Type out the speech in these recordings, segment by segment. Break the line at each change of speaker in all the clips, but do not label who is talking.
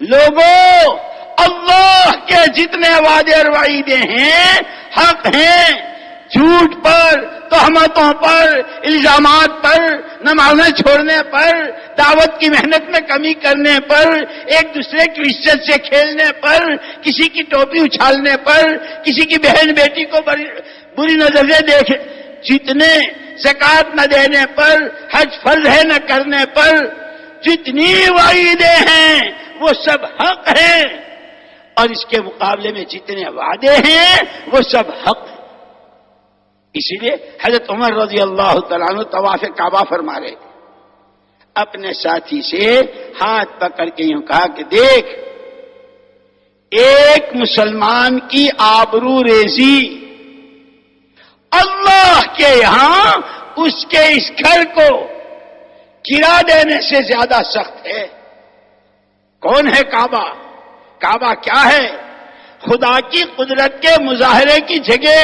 لوگوں، اللہ کے جتنے وعدے اور وعیدے ہیں حق ہیں. جھوٹ پر، تہمتوں پر، الزامات پر، نمازیں چھوڑنے پر، دعوت کی محنت میں کمی کرنے پر، ایک دوسرے کی عزت سے کھیلنے پر، کسی کی ٹوپی اچھالنے پر، کسی کی بہن بیٹی کو بری نظر سے دیکھے، جتنے زکات نہ دینے پر، حج فرض ہے نہ کرنے پر، جتنی وعیدے ہیں وہ سب حق ہیں، اور اس کے مقابلے میں جتنے وعدے ہیں وہ سب حق ہیں. اسی لیے حضرت عمر رضی اللہ تعالیٰ عنہ طواف کعبہ فرما رہے تھے، اپنے ساتھی سے ہاتھ پکڑ کے یوں کہا کہ دیکھ، ایک مسلمان کی آبرو ریزی اللہ کے یہاں اس کے اس گھر کو گرا دینے سے زیادہ سخت ہے. کون ہے کعبہ؟ کعبہ کیا ہے؟ خدا کی قدرت کے مظاہرے کی جگہ.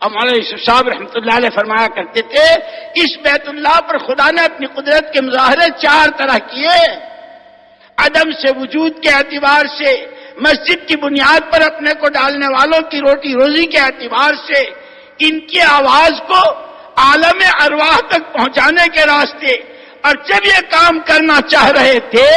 ہمارے یوسف صاحب رحمۃ اللہ علیہ فرمایا کرتے تھے، اس بیت اللہ پر خدا نے اپنی قدرت کے مظاہرے 4 طرح کیے. عدم سے وجود کے اعتبار سے، مسجد کی بنیاد پر اپنے کو ڈالنے والوں کی روٹی روزی کے اعتبار سے، ان کی آواز کو عالم ارواح تک پہنچانے کے راستے، اور جب یہ کام کرنا چاہ رہے تھے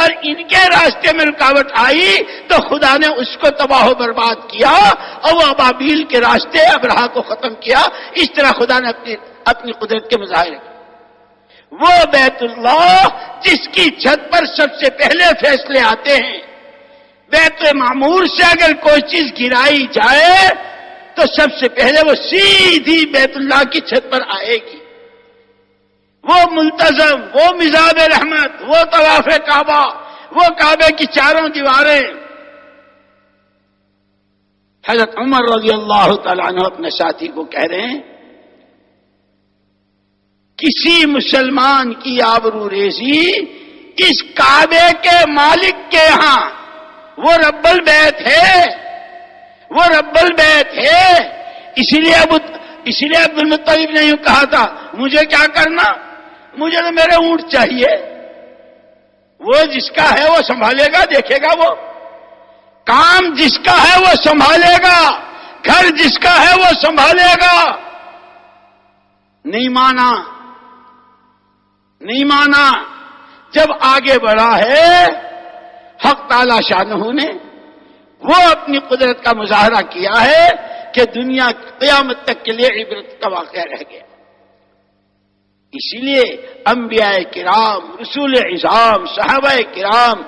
اور ان کے راستے میں رکاوٹ آئی تو خدا نے اس کو تباہ و برباد کیا اور وہ ابابیل کے راستے ابرہا کو ختم کیا. اس طرح خدا نے اپنی قدرت کے مظاہرے کیے. وہ بیت اللہ جس کی چھت پر سب سے پہلے فیصلے آتے ہیں، بیت معمور سے اگر کوئی چیز گرائی جائے تو سب سے پہلے وہ سیدھی بیت اللہ کی چھت پر آئے گی. وہ ملتزم، وہ مزاب رحمت، وہ طواف کعبہ، وہ کعبے کی 4 دیواریں. حضرت عمر رضی اللہ تعالیٰ عنہ اپنے ساتھی کو کہہ رہے ہیں، کسی مسلمان کی آبرو ریزی اس کعبے کے مالک کے یہاں، وہ رب البیت ہے، وہ رب البیت ہے. اسی لیے عبد المطلب نے یوں کہا تھا، مجھے کیا کرنا، مجھے تو میرے اونٹ چاہیے. وہ جس کا ہے وہ سنبھالے گا، دیکھے گا، وہ کام جس کا ہے وہ سنبھالے گا، گھر جس کا ہے وہ سنبھالے گا. نہیں مانا. جب آگے بڑھا ہے حق تعالی شانہ نے، وہ اپنی قدرت کا مظاہرہ کیا ہے کہ دنیا قیامت تک کے لیے عبرت کا واقعہ رہ گیا. اسی لیے انبیاء کرام، رسول اعظام، صحابہ کرام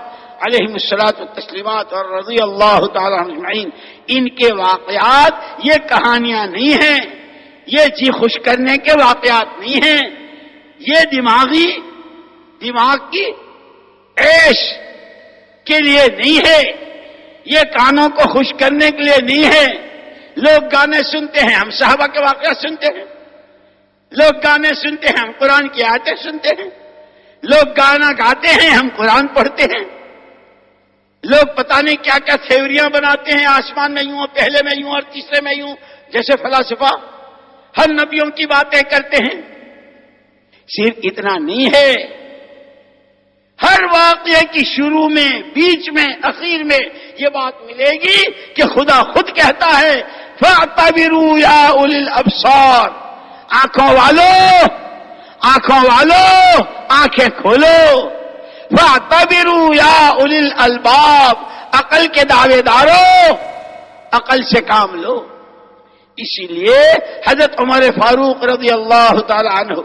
علیہم الصلاۃ والتسلیمات اور رضی اللہ تعالی عنہم اجمعین، ان کے واقعات یہ کہانیاں نہیں ہیں، یہ جی خوش کرنے کے واقعات نہیں ہیں، یہ دماغ کی عیش کے لیے نہیں ہے، یہ کانوں کو خوش کرنے کے لیے نہیں ہے. لوگ گانے سنتے ہیں، ہم صحابہ کے واقعات سنتے ہیں. لوگ گانے سنتے ہیں، ہم قرآن کی آیتیں سنتے ہیں. لوگ گانا گاتے ہیں، ہم قرآن پڑھتے ہیں. لوگ پتہ نہیں کیا کیا تھیوریاں بناتے ہیں، آسمان میں یوں، پہلے میں یوں اور تیسرے میں یوں، جیسے فلاسفہ ہر نبیوں کی باتیں کرتے ہیں. صرف اتنا نہیں ہے، ہر واقعے کی شروع میں، بیچ میں، اخیر میں یہ بات ملے گی کہ خدا خود کہتا ہے فَاعْتَبِرُوا يَا أُولِي الْأَبْصَارِ، آنکھوں والو آنکھیں کھولو. فَاعْتَبِرُوا يَا أُولِي الْأَلْبَابِ، عقل کے دعوے دارو عقل سے کام لو. اسی لیے حضرت عمر فاروق رضی اللہ تعالی عنہ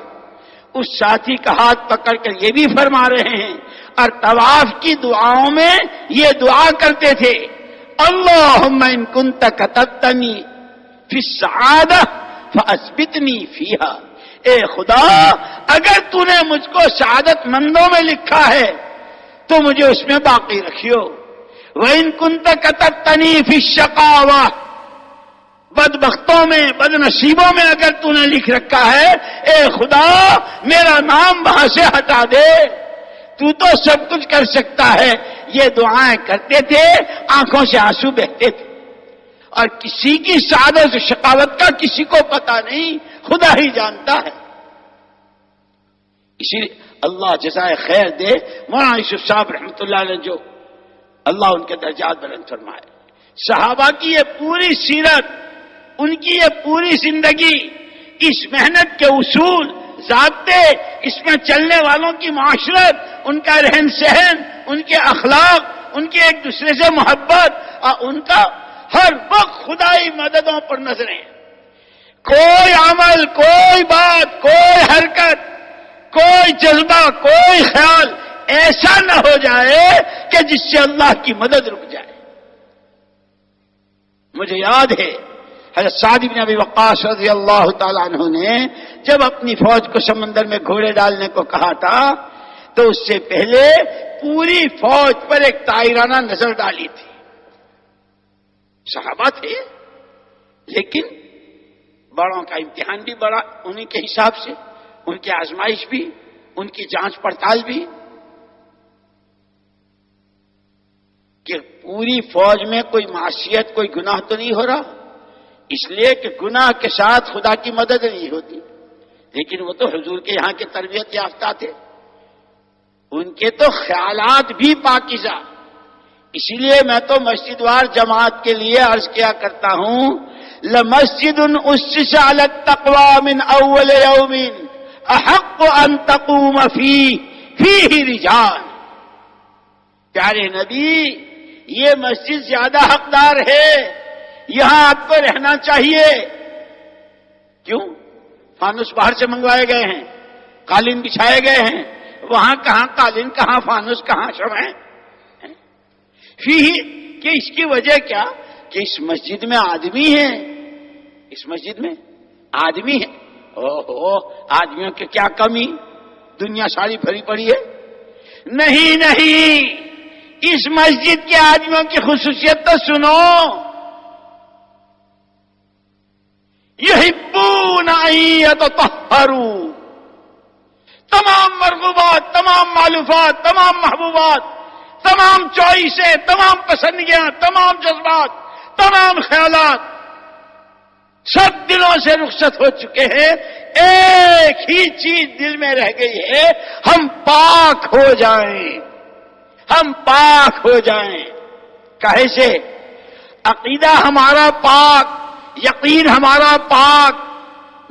اس ساتھی کا ہاتھ پکڑ کر یہ بھی فرما رہے ہیں، اور طواف کی دعاؤں میں یہ دعا کرتے تھے، اللہم ان کنت کتبتنی فی السعادہ فاثبتنی فیہا. اے خدا، اگر تو نے مجھ کو سعادت مندوں میں لکھا ہے تو مجھے اس میں باقی رکھیو. وَإِن كُنْتَ كَتَبْتَنِي فِي الشَّقَاوَةِ، بدبختوں میں، بد نصیبوں میں اگر تو نے لکھ رکھا ہے، اے خدا میرا نام وہاں سے ہٹا دے، تو تو سب کچھ کر سکتا ہے. یہ دعائیں کرتے تھے، آنکھوں سے آنسو بہتے تھے. اور کسی کی سعادت و شقاوت کا کسی کو پتہ نہیں، خدا ہی جانتا ہے. اسی لیے اللہ جزائے خیر دے مولانا یوسف صاحب رحمۃ اللہ علیہ، جو اللہ ان کے درجات بلند فرمائے، صحابہ کی یہ پوری سیرت، ان کی یہ پوری زندگی، اس محنت کے اصول، ضابطے، اس میں چلنے والوں کی معاشرت، ان کا رہن سہن، ان کے اخلاق، ان کے ایک دوسرے سے محبت، اور ان کا ہر وقت خدائی مددوں پر نظریں، کوئی عمل، کوئی بات، کوئی حرکت، کوئی جذبہ، کوئی خیال ایسا نہ ہو جائے کہ جس سے اللہ کی مدد رک جائے۔ مجھے یاد ہے حضرت سعد بن ابی وقاص رضی اللہ تعالیٰ عنہ نے جب اپنی فوج کو سمندر میں گھوڑے ڈالنے کو کہا تھا تو اس سے پہلے پوری فوج پر ایک طائرانہ نظر ڈالی تھی۔ صحابہ تھے، لیکن بڑوں کا امتحان بھی بڑا انہی کے حساب سے، ان کی آزمائش بھی، ان کی جانچ پڑتال بھی، کہ پوری فوج میں کوئی معصیت، کوئی گناہ تو نہیں ہو رہا، اس لیے کہ گناہ کے ساتھ خدا کی مدد نہیں ہوتی۔ لیکن وہ تو حضور کے یہاں کے تربیت یافتہ تھے، ان کے تو خیالات بھی پاکیزہ، اسی لیے میں تو مسجد وار جماعت کے لیے عرض کیا کرتا ہوں، لمسجد اسس علی التقوی من اول یوم احق ان تقوم فیہ رجال۔ پیارے نبی، یہ مسجد زیادہ حقدار ہے، یہاں آپ کو رہنا چاہیے۔ کیوں؟ فانوس باہر سے منگوائے گئے ہیں، قالین بچھائے گئے ہیں، وہاں کہاں قالین، کہاں فانوس، کہاں شمع کہ اس کی وجہ کیا کہ اس مسجد میں آدمی ہیں، اس مسجد میں آدمی ہیں۔ آدمیوں کی کیا کمی، دنیا ساری بھری پڑی ہے؟ نہیں، اس مسجد کے آدمیوں کی خصوصیت تو سنو، یحبون ان یتطہروا، تمام مرغوبات، تمام معلوفات، تمام محبوبات، تمام چوائسیں، تمام پسندگیاں، تمام جذبات، تمام خیالات سب دلوں سے رخصت ہو چکے ہیں، ایک ہی چیز دل میں رہ گئی ہے، ہم پاک ہو جائیں، ہم پاک ہو جائیں۔ کہے سے عقیدہ ہمارا پاک، یقین ہمارا پاک،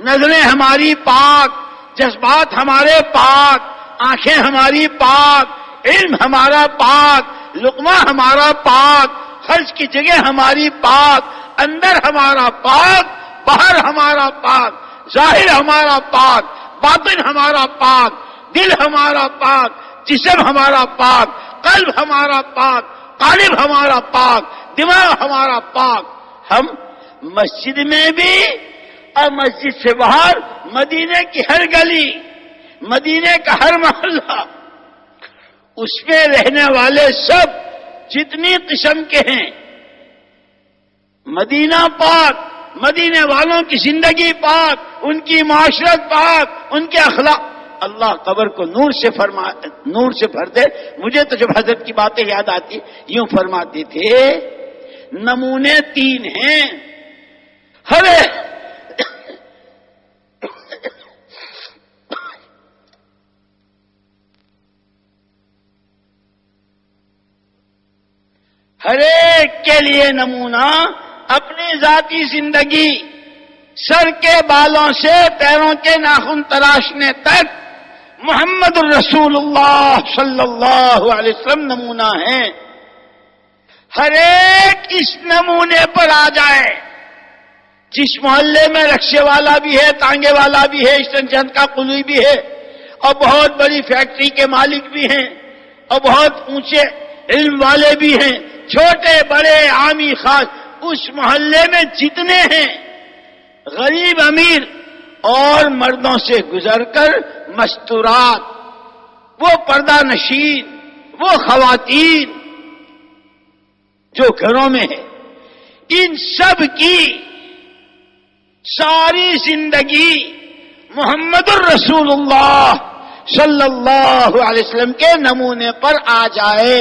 نظریں ہماری پاک، جذبات ہمارے پاک، آنکھیں ہماری پاک، علم ہمارا پاک، لقمہ ہمارا پاک، خرچ کی جگہ ہماری پاک، اندر ہمارا پاک، باہر ہمارا پاک، ظاہر ہمارا پاک، باطن ہمارا پاک، دل ہمارا پاک، جسم ہمارا پاک، قلب ہمارا پاک، قالب ہمارا پاک، دماغ ہمارا پاک۔ ہم مسجد میں بھی اور مسجد سے باہر، مدینے کی ہر گلی، مدینے کا ہر محلہ، اس میں رہنے والے سب جتنی قسم کے ہیں، مدینہ پاک، مدینے والوں کی زندگی پاک، ان کی معاشرت پاک، ان کے اخلاق، اللہ قبر کو نور سے بھر دے۔ مجھے تو جب حضرت کی باتیں یاد آتی، یوں فرماتے تھے، نمونے 3 ہیں، ہر ایک کے لیے نمونہ اپنی ذاتی زندگی، سر کے بالوں سے پیروں کے ناخن تراشنے تک محمد الرسول اللہ صلی اللہ علیہ وسلم نمونہ ہے۔ ہر ایک اس نمونے پر آ جائے۔ جس محلے میں رکشے والا بھی ہے، تانگے والا بھی ہے، اسٹنشن کا قلوی بھی ہے، اور بہت بڑی فیکٹری کے مالک بھی ہیں، اور بہت اونچے علم والے بھی ہیں، چھوٹے بڑے عامی خاص، اس محلے میں جتنے ہیں، غریب امیر اور مردوں سے گزر کر مستورات، وہ پردہ نشین، وہ خواتین جو گھروں میں ہے، ان سب کی ساری زندگی محمد الرسول اللہ صلی اللہ علیہ وسلم کے نمونے پر آ جائے۔